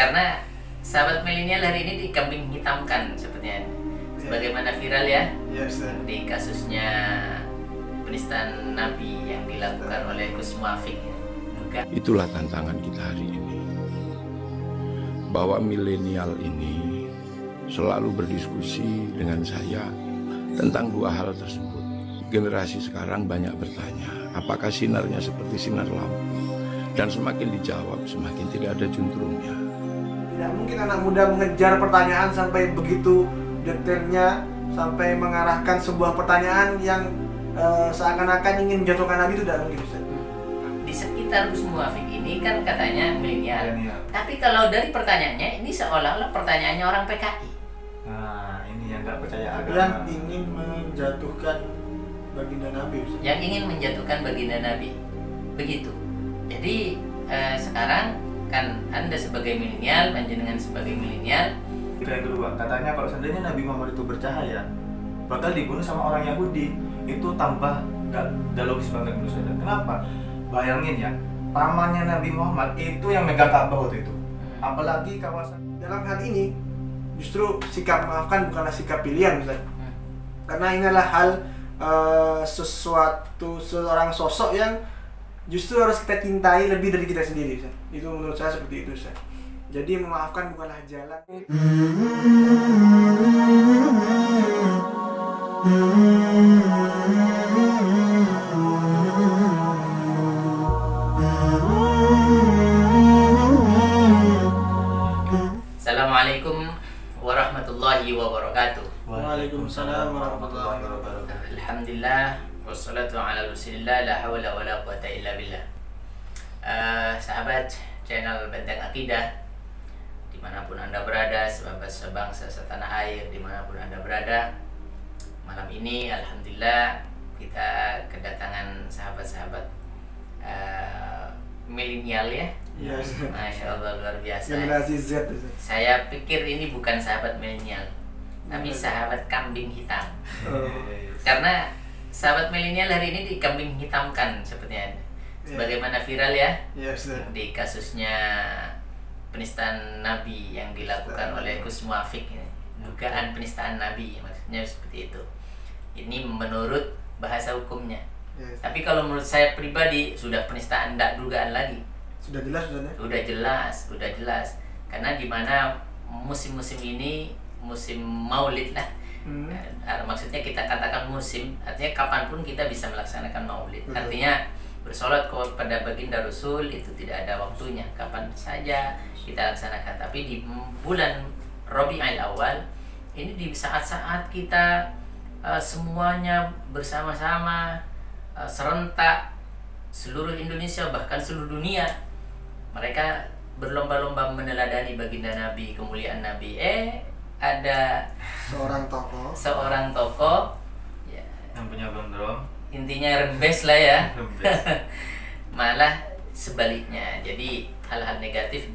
Karena sahabat milenial hari ini dikambing hitamkan sepertinya, sebagaimana viral ya, di kasusnya penistaan Nabi yang dilakukan oleh Gus Muafik. Itulah tantangan kita hari ini, bahwa milenial ini selalu berdiskusi dengan saya tentang dua hal tersebut. Generasi sekarang banyak bertanya, apakah sinarnya seperti sinar lampu? Dan semakin dijawab, semakin tidak ada juntrungnya. Tidak mungkin anak muda mengejar pertanyaan sampai begitu detailnya, sampai mengarahkan sebuah pertanyaan yang seakan-akan ingin menjatuhkan Nabi, itu tidak mungkin, Ustaz. Di sekitar Gus Muafik ini kan katanya milenial. Tapi kalau dari pertanyaannya, ini seolah-olah pertanyaannya orang PKI. Nah, ini yang nggak percaya agama. Yang ingin menjatuhkan baginda Nabi, Ustaz. Yang ingin menjatuhkan baginda Nabi. Begitu. Jadi sekarang kan Anda sebagai milenial, panjenengan sebagai milenial. Yang kedua, katanya kalau seandainya Nabi Muhammad itu bercahaya, bakal dibunuh sama orang Yahudi. Itu tambah nggak logis banget menurut saya. Kenapa? Bayangin ya, pamannya Nabi Muhammad itu yang megang Ka'bah waktu itu. Apalagi kawasan. Dalam hal ini, justru sikap maafkan bukanlah sikap pilihan, Ustaz. Karena ini adalah hal seorang sosok yang justru harus kita cintai lebih dari kita sendiri, Ustaz. Itu menurut saya seperti itu, Ustaz. Jadi memaafkan bukanlah jalan. Assalamualaikum warahmatullahi wabarakatuh. Waalaikumsalam warahmatullahi wabarakatuh. Alhamdulillah, wassalatu ala rasulillah, la hawla wa la quwata illa billah. Sahabat channel Benteng Akidah, dimanapun Anda berada, sahabat sebangsa setanah air, dimanapun Anda berada, malam ini Alhamdulillah kita kedatangan sahabat-sahabat milenial ya. Yes. Masya Allah, luar biasa. Generasi Z, Ustaz. Saya pikir ini bukan sahabat milenial, tapi sahabat kambing hitam. Karena sahabat milenial hari ini dikambing hitamkan sepertinya, sebagaimana viral ya, di kasusnya penistaan Nabi yang dilakukan oleh Gus Muafik. Dugaan penistaan Nabi, maksudnya seperti itu. Ini menurut bahasa hukumnya. Tapi kalau menurut saya pribadi, sudah penistaan, tidak dugaan lagi. Sudah jelas, Ustaz. Sudah jelas. Karena di mana musim-musim ini musim Maulid lah. Maksudnya kita katakan musim, artinya kapanpun kita bisa melaksanakan Maulid. Artinya bersolat kepada baginda Rasul itu tidak ada waktunya, kapan saja kita laksanakan. Tapi di bulan Rabiul Awal ini, di saat-saat kita semuanya bersama-sama serentak, seluruh Indonesia bahkan seluruh dunia, mereka berlomba-lomba meneladani baginda Nabi, kemuliaan Nabi. Ada seorang tokoh ya, yang punya gondrong, intinya rembes lah ya. Malah sebaliknya, jadi hal-hal negatif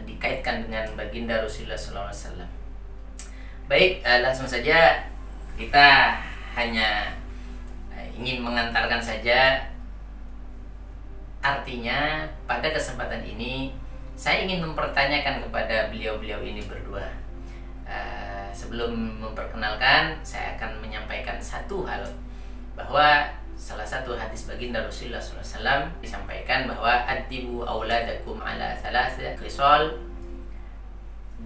dikaitkan dengan baginda Rasulullah SAW. Baik, langsung saja, kita hanya ingin mengantarkan saja. Artinya pada kesempatan ini saya ingin mempertanyakan kepada beliau-beliau ini berdua. Sebelum memperkenalkan, saya akan menyampaikan satu hal, bahwa salah satu hadis baginda Rasulullah SAW disampaikan bahwa addibu auladakum ala thalatha khisal,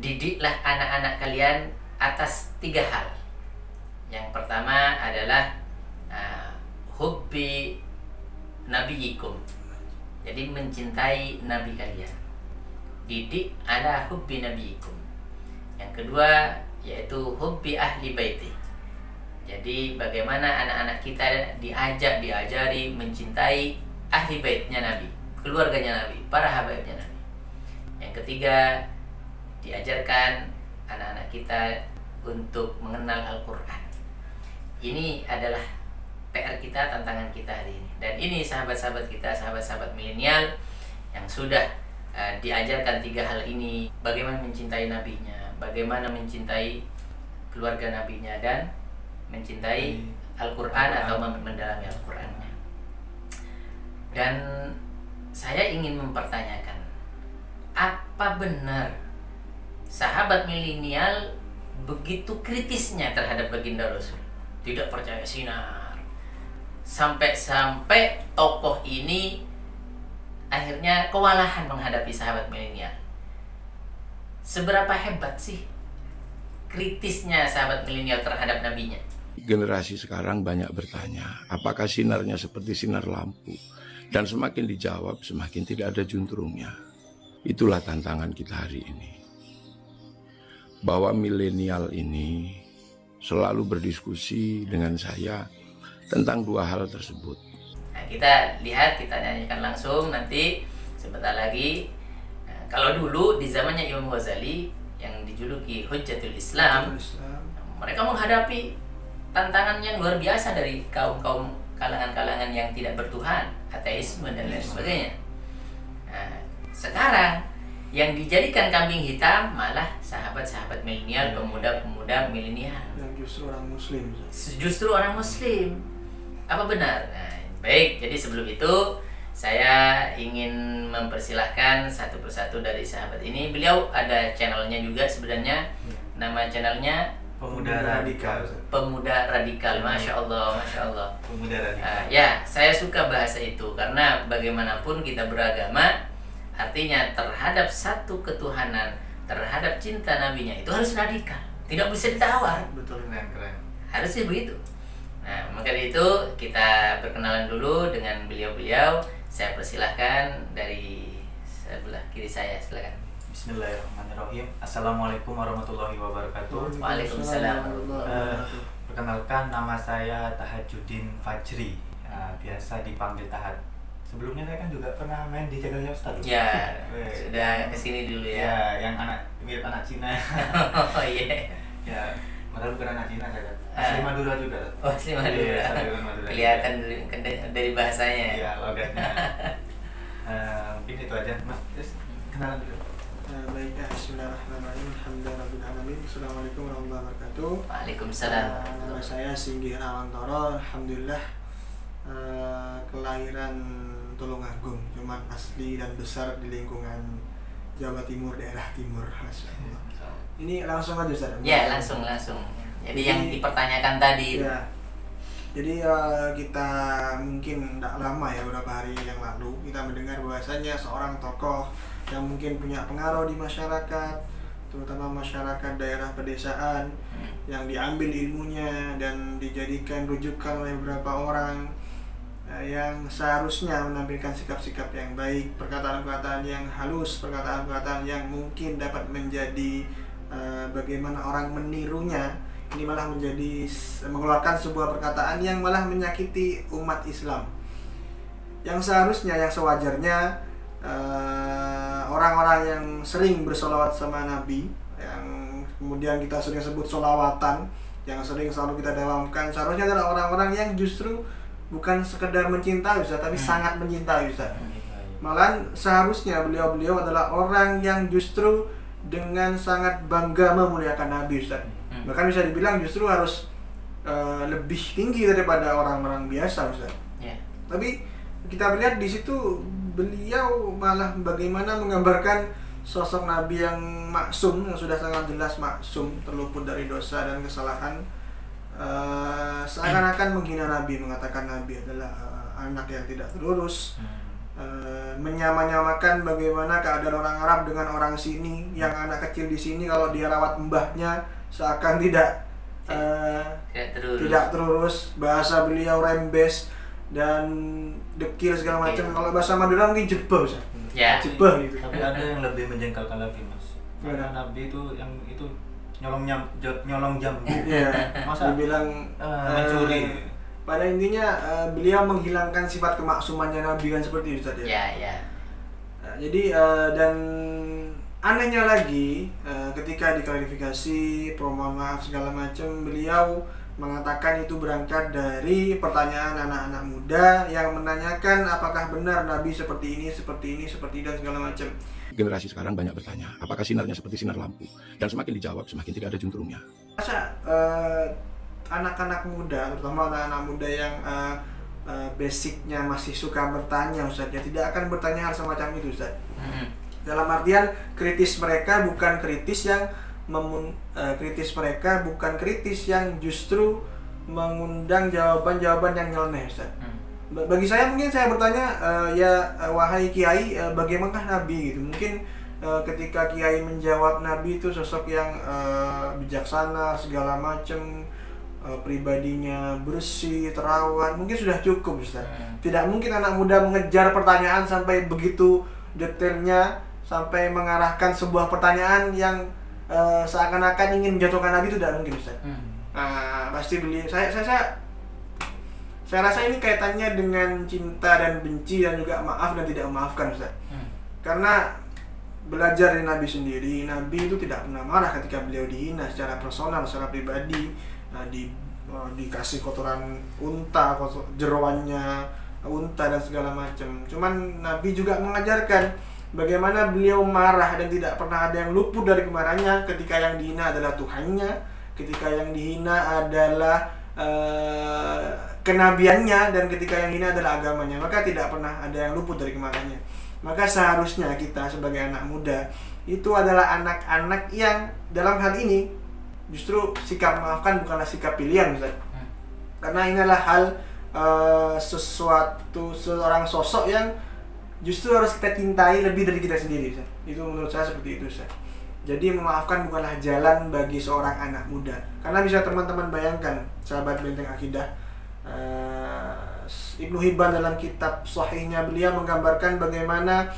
didiklah anak-anak kalian atas 3 hal. Yang pertama adalah hubbi nabiyikum, jadi mencintai nabi kalian. Didik ala hubbi nabiyikum. Yang kedua yaitu hubbi ahli baiti, jadi bagaimana anak-anak kita diajari mencintai ahli baitnya Nabi, keluarganya Nabi, para habaibnya Nabi. Yang ketiga, diajarkan anak-anak kita untuk mengenal Al-Quran. Ini adalah PR kita, tantangan kita hari ini. Dan ini sahabat-sahabat kita, sahabat-sahabat milenial yang sudah diajarkan 3 hal ini, bagaimana mencintai nabinya, bagaimana mencintai keluarga nabinya, dan mencintai Al-Quran atau mendalami Al-Qurannya. Dan saya ingin mempertanyakan, apa benar sahabat milenial begitu kritisnya terhadap baginda Rasul, tidak percaya sinar, sampai-sampai tokoh ini akhirnya kewalahan menghadapi sahabat milenial? Seberapa hebat sih kritisnya sahabat milenial terhadap nabinya? Generasi sekarang banyak bertanya, apakah sinarnya seperti sinar lampu? Dan semakin dijawab, semakin tidak ada juntrungnya. Itulah tantangan kita hari ini. Bahwa milenial ini selalu berdiskusi dengan saya tentang dua hal tersebut. Nah, kita lihat, kita nyanyikan langsung nanti sebentar lagi. Nah, kalau dulu di zamannya Imam Ghazali yang dijuluki Hujjatul Islam, mereka menghadapi tantangan yang luar biasa dari kaum-kaum kalangan-kalangan yang tidak bertuhan, ateisme dan lain sebagainya. Nah, sekarang yang dijadikan kambing hitam malah sahabat-sahabat milenial, pemuda-pemuda milenial. Yang justru orang muslim. Justru orang muslim. Apa benar? Nah, baik, jadi sebelum itu saya ingin mempersilahkan satu persatu dari sahabat ini. Beliau ada channelnya juga sebenarnya. Nama channelnya Pemuda Radikal. Pemuda Radikal. Masya Allah, Masya Allah. Pemuda Radikal. Ya, saya suka bahasa itu karena bagaimanapun kita beragama, artinya terhadap satu ketuhanan, terhadap cinta nabinya itu harus radikal, tidak bisa ditawar. Betul. Keren. Harusnya begitu. Nah, maka dari itu kita berkenalan dulu dengan beliau-beliau. Saya persilahkan dari sebelah kiri saya, silakan. Bismillahirrahmanirrahim. Assalamualaikum warahmatullahi wabarakatuh. Waalaikumsalam. Perkenalkan, nama saya Tahajuddin Fajri. Biasa dipanggil Tahad. Sebelumnya saya kan juga pernah main di channelnya Ustaz. Ya, sudah kesini dulu ya. Ya, yang mirip anak Cina. Oh iya. Ya, padahal bukan anak Cina saya. Asli Madura juga. Oh, asli Madura. Iya, asli Madura. Kelihatan dari bahasanya. Iya, logatnya. Mungkin itu aja, Mas. Terus kenalan dulu. Baik, bismillahirrahmanirrahim. Alhamdulillahirrahmanirrahim. Assalamualaikum warahmatullahi wabarakatuh. Waalaikumsalam. Nama saya Singgih Rawantoro. Alhamdulillah, kelahiran Tulungagung, cuman asli dan besar di lingkungan Jawa Timur, daerah timur. Masya Allah. Ini langsung aja Ustaz. Ya, langsung. Jadi yang dipertanyakan tadi. Ya. Jadi kita mungkin tidak lama ya, beberapa hari yang lalu kita mendengar bahwasanya seorang tokoh yang mungkin punya pengaruh di masyarakat, terutama masyarakat daerah pedesaan, yang diambil ilmunya dan dijadikan rujukan oleh beberapa orang yang seharusnya menampilkan sikap-sikap yang baik, perkataan-perkataan yang halus, perkataan-perkataan yang mungkin dapat menjadi bagaimana orang menirunya. Ini malah mengeluarkan sebuah perkataan yang malah menyakiti umat Islam, yang seharusnya, yang sewajarnya orang-orang yang sering bersolawat sama Nabi, yang kemudian kita sering sebut solawatan, yang sering selalu kita dawamkan, seharusnya adalah orang-orang yang justru bukan sekedar mencintai Ustaz, tapi sangat mencintai Ustaz. Malahan seharusnya beliau-beliau adalah orang yang justru dengan sangat bangga memuliakan Nabi Ustaz. Bahkan bisa dibilang justru harus lebih tinggi daripada orang-orang biasa Ustaz. Tapi kita melihat di situ beliau malah bagaimana menggambarkan sosok Nabi yang maksum, yang sudah sangat jelas maksum, terluput dari dosa dan kesalahan. Seakan-akan menghina Nabi, mengatakan Nabi adalah anak yang tidak terurus, menyamakan bagaimana keadaan orang Arab dengan orang sini, yang anak kecil di sini kalau dia rawat mbahnya seakan tidak terurus, bahasa beliau rembes dan dekil segala macam. Kalau bahasa Madura mungkin jebah, jebah gitu. Tapi ada yang lebih menjengkelkan lagi Mas. Karena Nabi itu yang itu nyolong jam. Iya. Masa dibilang mencuri. Pada intinya beliau menghilangkan sifat kemaksumannya Nabi kan seperti itu tadi. Ya. Jadi dan anehnya lagi ketika diklarifikasi, mohon maaf segala macam, beliau mengatakan itu berangkat dari pertanyaan anak-anak muda yang menanyakan apakah benar Nabi seperti ini dan segala macam. Generasi sekarang banyak bertanya, apakah sinarnya seperti sinar lampu? Dan semakin dijawab, semakin tidak ada juntrungnya. Masa anak-anak muda, terutama anak-anak muda yang basicnya masih suka bertanya Ustaz, ya tidak akan bertanya hal semacam itu Ustaz. Dalam artian kritis mereka bukan kritis yang kritis yang justru mengundang jawaban-jawaban yang nyeleneh, Ustaz. Bagi saya mungkin saya bertanya, wahai kiai, bagaimanakah Nabi gitu? Mungkin ketika kiai menjawab Nabi itu sosok yang bijaksana segala macam, pribadinya bersih, terawat, mungkin sudah cukup, Ustaz. Tidak mungkin anak muda mengejar pertanyaan sampai begitu detailnya, sampai mengarahkan sebuah pertanyaan yang seakan-akan ingin menjatuhkan Nabi, itu tidak mungkin, Ustaz. Nah, pasti beliau, saya rasa ini kaitannya dengan cinta dan benci dan juga maaf dan tidak memaafkan, Ustaz. Karena belajar dari Nabi sendiri, Nabi itu tidak pernah marah ketika beliau dihina secara personal, secara pribadi, dikasih kotoran unta, jeroannya unta dan segala macam. Cuman Nabi juga mengajarkan bagaimana beliau marah dan tidak pernah ada yang luput dari kemarahannya ketika yang dihina adalah Tuhannya, ketika yang dihina adalah kenabiannya, dan ketika yang hina adalah agamanya, maka tidak pernah ada yang luput dari kemarahannya. Maka seharusnya kita sebagai anak muda itu adalah anak-anak yang dalam hal ini justru sikap memaafkan bukanlah sikap pilihan, Ustaz. Karena ini adalah hal seorang sosok yang justru harus kita cintai lebih dari kita sendiri, Ustaz. Itu menurut saya seperti itu, Ustaz. Jadi memaafkan bukanlah jalan bagi seorang anak muda. Karena bisa teman-teman bayangkan, sahabat Benteng Akidah, Ibnu Hibban dalam kitab Sahihnya beliau menggambarkan bagaimana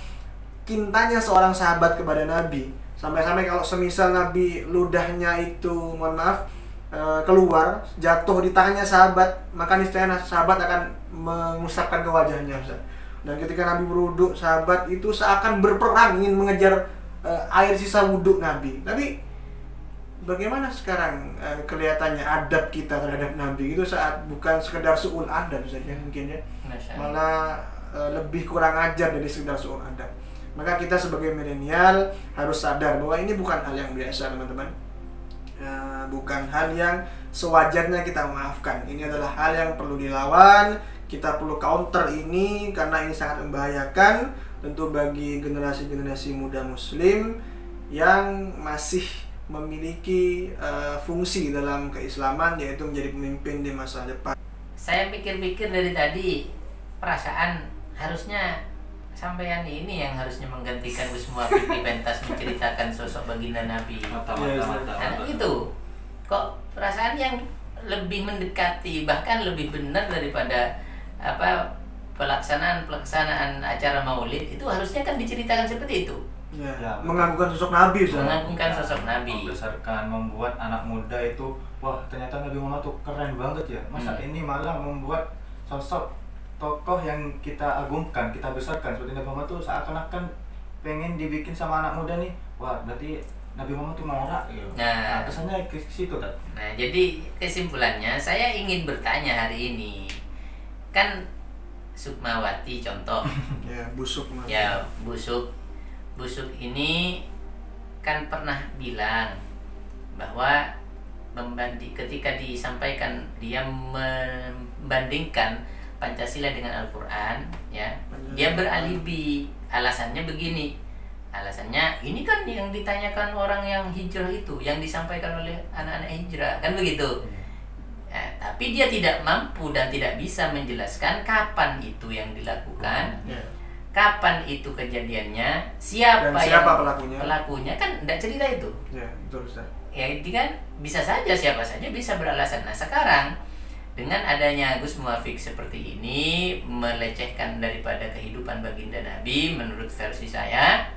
cintanya seorang sahabat kepada Nabi. Sampai-sampai kalau semisal Nabi ludahnya itu, mohon maaf, keluar, jatuh di tangannya sahabat, maka niscaya sahabat akan mengusapkan ke wajahnya, Ustaz. Dan ketika Nabi berwudu, sahabat itu seakan berperang ingin mengejar air sisa wudhu Nabi. Tapi bagaimana sekarang kelihatannya adab kita terhadap Nabi itu saat bukan sekedar su'ul adab saja mungkin ya, malah lebih kurang ajar dari sekedar su'ul adab. Maka kita sebagai milenial harus sadar bahwa ini bukan hal yang biasa, teman-teman. Bukan hal yang sewajarnya kita maafkan. Ini adalah hal yang perlu dilawan. Kita perlu counter ini karena ini sangat membahayakan tentu bagi generasi-generasi muda muslim yang masih memiliki fungsi dalam keislaman, yaitu menjadi pemimpin di masa depan. Saya pikir-pikir dari tadi, perasaan harusnya sampean ini yang harusnya menggantikan Gus Muafiq di pentas menceritakan sosok baginda Nabi. Karena itu kok perasaan yang lebih mendekati, bahkan lebih benar daripada pelaksanaan acara Maulid itu harusnya kan diceritakan seperti itu. Ya, mengagungkan sosok Nabi, mengagungkan sosok Nabi, membesarkan, membuat anak muda itu, wah ternyata Nabi Muhammad tuh keren banget ya. Masa ini malah membuat sosok tokoh yang kita agungkan, kita besarkan seperti Nabi Muhammad tuh seakan-akan pengen dibikin sama anak muda nih, wah berarti Nabi Muhammad tuh norak gitu. Nah, kesannya ke situ kan. Nah, jadi kesimpulannya saya ingin bertanya hari ini, kan Sukmawati contoh. Ya, busuk. Ya, busuk ini kan pernah bilang bahwa ketika disampaikan dia membandingkan Pancasila dengan Al-Quran, ya, dia beralibi. Alasannya begini, alasannya ini kan yang ditanyakan orang yang hijrah itu, yang disampaikan oleh anak-anak hijrah, kan begitu. Ya, tapi dia tidak mampu dan tidak bisa menjelaskan kapan itu yang dilakukan, kapan itu kejadiannya, siapa pelakunya kan tidak cerita itu. Ya, betul, Ustaz. Ya, itu kan bisa saja, siapa saja bisa beralasan. Nah, sekarang dengan adanya Gus Muafiq seperti ini melecehkan daripada kehidupan baginda Nabi, menurut versi saya,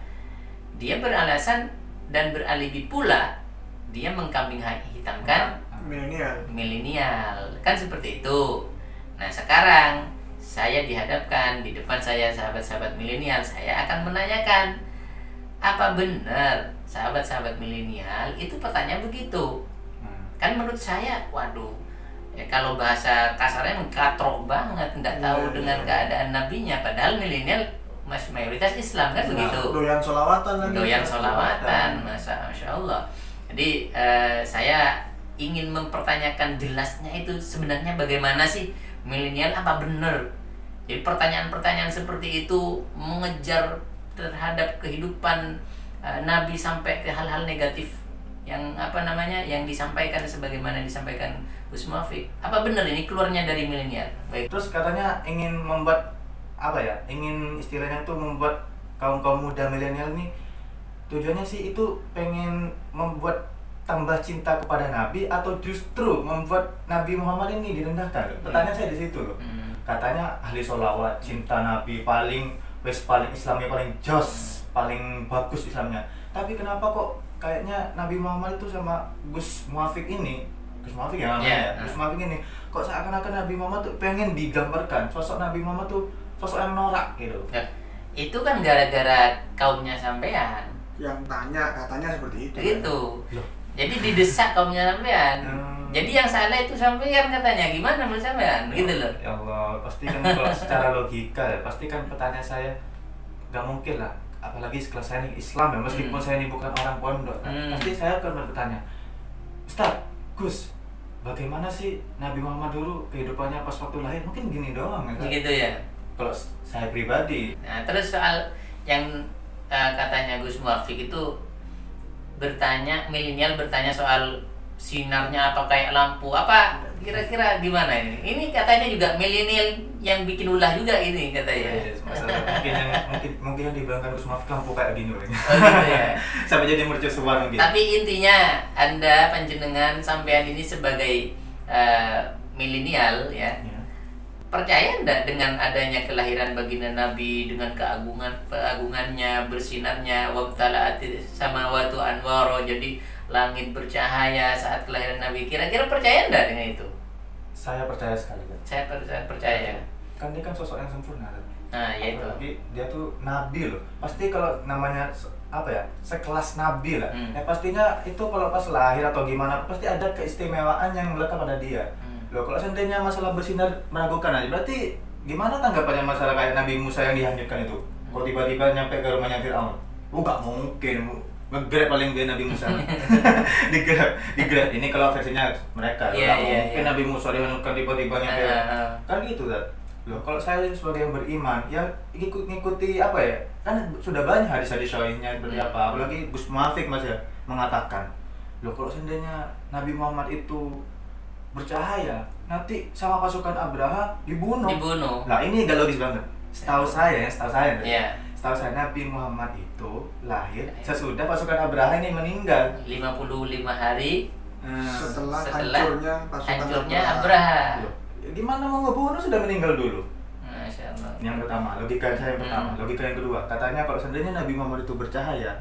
dia beralasan dan beralibi pula, dia mengkambing hitamkan milenial, kan seperti itu. Nah, sekarang saya dihadapkan di depan saya sahabat-sahabat milenial, saya akan menanyakan, apa benar sahabat-sahabat milenial itu pertanyaan begitu? Kan menurut saya, waduh, ya kalau bahasa kasarnya mengkatrok banget, nggak tahu dengan keadaan nabinya, padahal milenial masih mayoritas Islam, kan begitu. Doyan sholawatan, masya Allah. Jadi saya ingin mempertanyakan jelasnya itu sebenarnya bagaimana sih milenial, apa benar? Jadi pertanyaan-pertanyaan seperti itu mengejar terhadap kehidupan Nabi sampai ke hal-hal negatif yang yang disampaikan sebagaimana disampaikan Gus Muafik. Apa benar ini keluarnya dari milenial? Baik. Terus katanya ingin membuat ingin istilahnya tuh membuat kaum muda milenial ini tujuannya sih itu pengen membuat tambah cinta kepada Nabi atau justru membuat Nabi Muhammad ini direndahkan? Pertanyaan saya di situ loh. Katanya ahli sholawat, cinta Nabi, paling Islamnya paling jos, paling bagus Islamnya. Tapi kenapa kok kayaknya Nabi Muhammad itu sama Gus Muafik ini, Gus Muafik ya namanya, Gus Muafik ini kok seakan-akan Nabi Muhammad tuh pengen digambarkan sosok Nabi Muhammad tuh sosok yang norak gitu. Ya, itu kan gara-gara kaumnya sampean yang tanya, katanya seperti itu. Gitu. Jadi didesak kaumnya sampean. Jadi yang salah itu sampean katanya. Gimana menurut sampean? Gitu loh. Ya Allah, pasti kan kalau secara logika ya, pasti kan pertanyaan saya nggak mungkin lah. Apalagi sekelas saya ini Islam ya, meskipun saya ini bukan orang pondok, pasti saya akan bertanya, Ustaz, Gus, bagaimana sih Nabi Muhammad dulu kehidupannya pas waktu lahir? Mungkin gini doang ya. Gitu ya. Kalau saya pribadi. Nah, terus soal yang katanya Gus Muafik itu milenial bertanya soal sinarnya apa kayak lampu apa, kira-kira gimana ini? Ini katanya juga milenial yang bikin ulah juga ini katanya. Yes, masalah mungkin yang dibilangkan Gus Muafik lampu kayak gini loh. Oh, gitu ya. Sampai jadi mercusuar mungkin. Tapi intinya Anda panjenengan sampean ini sebagai milenial ya. Percaya enggak dengan adanya kelahiran baginda Nabi dengan keagungannya, bersinarnya, wabtala'ati samawati anwaro, jadi langit bercahaya saat kelahiran Nabi. Kira-kira percaya enggak dengan itu? Saya percaya sekali kan. Saya percaya. Kan dia kan sosok yang sempurna kan. Nah, ya itu. Apalagi dia tuh nabi loh. Pasti kalau namanya sekelas nabi lah. Ya pastinya itu kalau pas lahir atau gimana pasti ada keistimewaan yang melekat pada dia. Loh, kalau seandainya masalah bersinar meragukan aja, berarti gimana tanggapannya masalah kayak Nabi Musa yang dihanyutkan itu? Kok tiba-tiba nyampe ke rumahnya Fir'aun? Gak mungkin, ngegrab paling dia Nabi Musa. digrab. Ini kalau versinya mereka, mungkin Nabi Musa dihanyutkan tiba-tiba nyampe. Kan gitu kan? Loh, kalau saya sebagai yang beriman, ya ngikuti apa ya? Kan sudah banyak hadis-hadis syahihnya seperti apa. Apalagi Gus Muafik Mas ya mengatakan, loh kalau seandainya Nabi Muhammad itu bercahaya, nanti sama pasukan Abraha dibunuh. Nah ini gak logis banget. Setahu saya Nabi Muhammad itu lahir sesudah pasukan Abraha ini meninggal 55 hari setelah hancurnya Abraha. Gimana mau ngebunuh sudah meninggal dulu? Masya Allah. Yang pertama, logika saya yang pertama. Logika yang kedua, katanya kalau seandainya Nabi Muhammad itu bercahaya,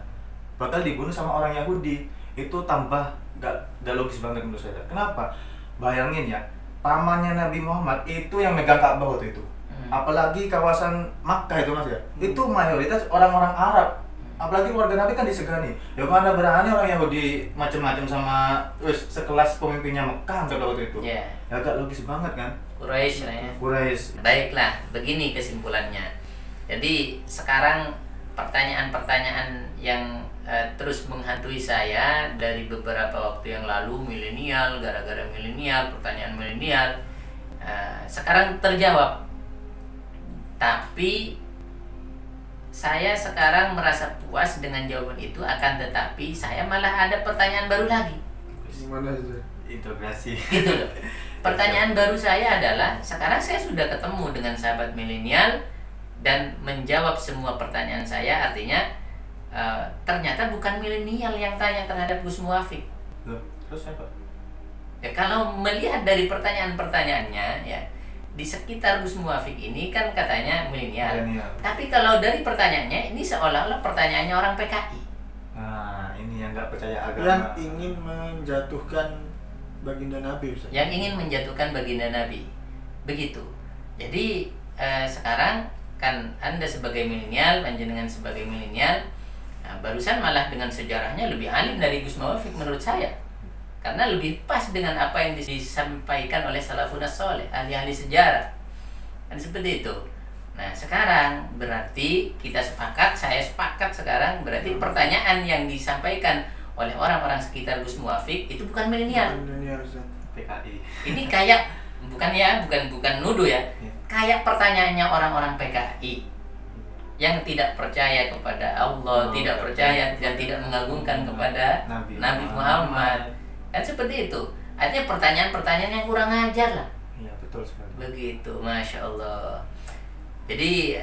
bakal dibunuh sama orang Yahudi. Itu tambah gak logis banget menurut saya. Kenapa? Bayangin ya, pamannya Nabi Muhammad itu yang megang Ka'bah waktu itu. Apalagi kawasan Makkah itu Mas ya. Itu mayoritas orang-orang Arab. Apalagi warga Nabi kan disegani. Ya mana berani orang Yahudi macam-macam sama sekelas pemimpinnya Mekah waktu itu. Ya agak logis banget kan. Quraisy lah ya. Quraisy. Baiklah, begini kesimpulannya. Jadi sekarang pertanyaan-pertanyaan yang terus menghantui saya dari beberapa waktu yang lalu, milenial, gara-gara milenial, pertanyaan milenial, sekarang terjawab. Tapi saya sekarang merasa puas dengan jawaban itu, akan tetapi saya malah ada pertanyaan baru lagi. Gimana itu? Integrasi. Gitu loh. Pertanyaan baru saya adalah, sekarang saya sudah ketemu dengan sahabat milenial dan menjawab semua pertanyaan saya, artinya ternyata bukan milenial yang tanya terhadap Gus Muafik. Loh, terus apa? Ya, kalau melihat dari pertanyaan-pertanyaannya ya, di sekitar Gus Muafik ini kan katanya milenial. Tapi kalau dari pertanyaannya ini seolah-olah pertanyaannya orang PKI. Nah, ini yang nggak percaya agama. Yang ingin menjatuhkan baginda Nabi. Yang ingin menjatuhkan baginda Nabi. Begitu. Jadi sekarang kan Anda sebagai milenial, panjenengan sebagai milenial, barusan malah dengan sejarahnya lebih alim dari Gus Muafik menurut saya, karena lebih pas dengan apa yang disampaikan oleh salafun saleh, ahli-ahli sejarah, kan seperti itu. Nah sekarang berarti kita sepakat, saya sepakat sekarang berarti pertanyaan yang disampaikan oleh orang-orang sekitar Gus Muafik itu bukan milenial. PKI. Ini kayak bukan nuduh ya, kayak pertanyaannya orang-orang PKI yang tidak percaya kepada Allah, tidak percaya dan tidak mengagungkan kepada Nabi Muhammad. Kan seperti itu. Artinya pertanyaan-pertanyaan yang kurang ajar lah. Iya, betul sekali. Begitu, Masya Allah. Jadi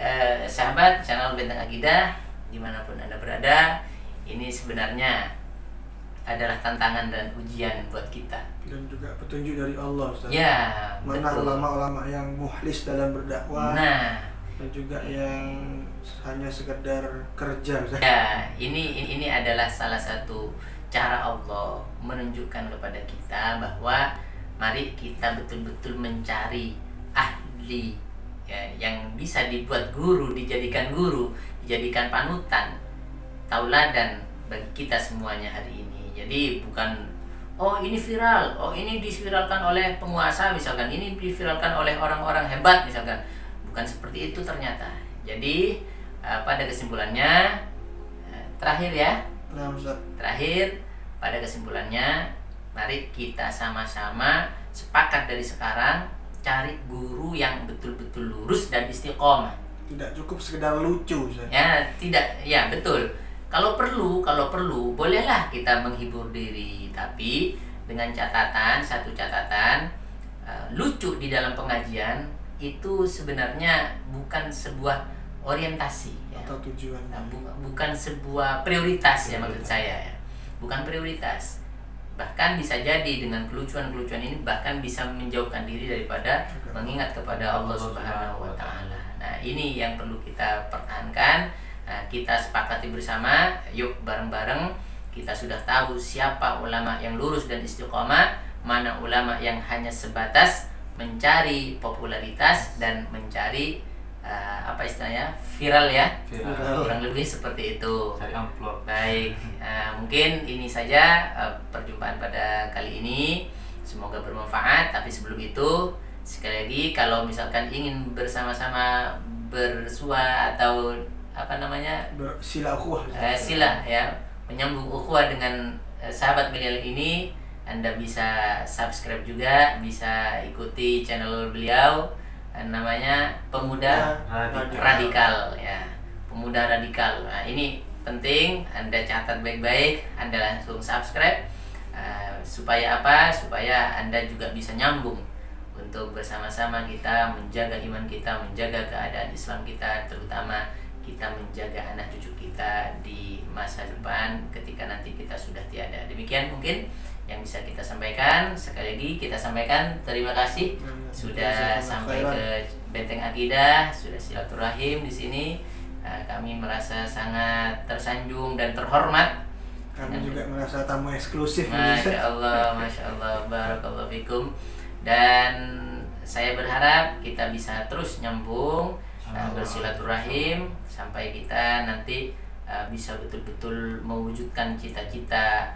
sahabat channel Benteng Akidah dimanapun Anda berada, ini sebenarnya adalah tantangan dan ujian buat kita. Dan juga petunjuk dari Allah, Ustaz. Ya, mana betul. ulama-ulama yang mukhlis dalam berdakwah, Nah, dan juga yang hanya sekedar kerja, Ustaz. ya, ini adalah salah satu cara Allah menunjukkan kepada kita bahwa mari kita betul-betul mencari ahli ya, yang bisa dibuat guru, dijadikan panutan, tauladan bagi kita semuanya hari ini. Jadi bukan oh ini viral, oh ini diviralkan oleh penguasa misalkan, ini diviralkan oleh orang-orang hebat misalkan. Bukan seperti itu ternyata. Jadi pada kesimpulannya terakhir ya. Nah, Ustaz. Terakhir pada kesimpulannya mari kita sama-sama sepakat dari sekarang cari guru yang betul-betul lurus dan istiqomah. Tidak cukup sekedar lucu, Ustaz. Ya, tidak, ya betul. Kalau perlu bolehlah kita menghibur diri, tapi dengan satu catatan, lucu di dalam pengajian itu sebenarnya bukan sebuah orientasi ya. Atau tujuan. Bukan sebuah prioritas ya maksud saya ya. Bukan prioritas. Bahkan bisa jadi dengan kelucuan-kelucuan ini bahkan bisa menjauhkan diri daripada mengingat kepada Allah Subhanahu wa taala. Nah, ini yang perlu kita pertahankan. Nah, kita sepakati bersama, yuk bareng-bareng kita sudah tahu siapa ulama yang lurus dan istiqomah, mana ulama yang hanya sebatas mencari popularitas dan mencari apa istilahnya viral ya, kurang lebih seperti itu. Cari amplop. Baik, mungkin ini saja perjumpaan pada kali ini. Semoga bermanfaat. Tapi sebelum itu sekali lagi kalau misalkan ingin bersama-sama bersua atau apa namanya sila ukhuwah, sila ya menyambung ukhuwah dengan sahabat beliau ini, Anda bisa subscribe juga, bisa ikuti channel beliau namanya Pemuda Radikal ya, Pemuda Radikal. Nah, ini penting Anda catat baik-baik, Anda langsung subscribe supaya apa? Supaya Anda juga bisa nyambung untuk bersama-sama kita menjaga iman kita, menjaga keadaan Islam kita, terutama kita menjaga anak cucu kita di masa depan ketika nanti kita sudah tiada. Demikian mungkin yang bisa kita sampaikan. Sekali lagi kita sampaikan terima kasih sudah sampai ke Benteng Akidah, sudah silaturahim di sini. Kami merasa sangat tersanjung dan terhormat. Kami juga merasa tamu eksklusif. Masya Allah, Masya Allah, barakallahu fikum. Dan saya berharap kita bisa terus nyambung bersilaturahim sampai kita nanti bisa betul-betul mewujudkan cita-cita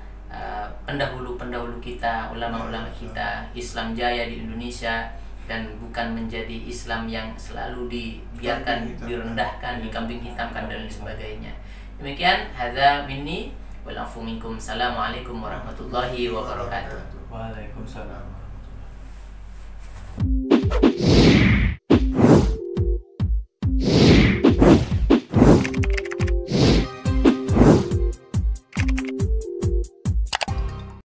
pendahulu-pendahulu kita, ulama-ulama kita, Islam jaya di Indonesia, dan bukan menjadi Islam yang selalu dibiarkan, direndahkan, dikambing hitamkan dan lain sebagainya. Demikian, hadza minni wal afu minkum. Assalamualaikum warahmatullahi wabarakatuh. Waalaikumsalam.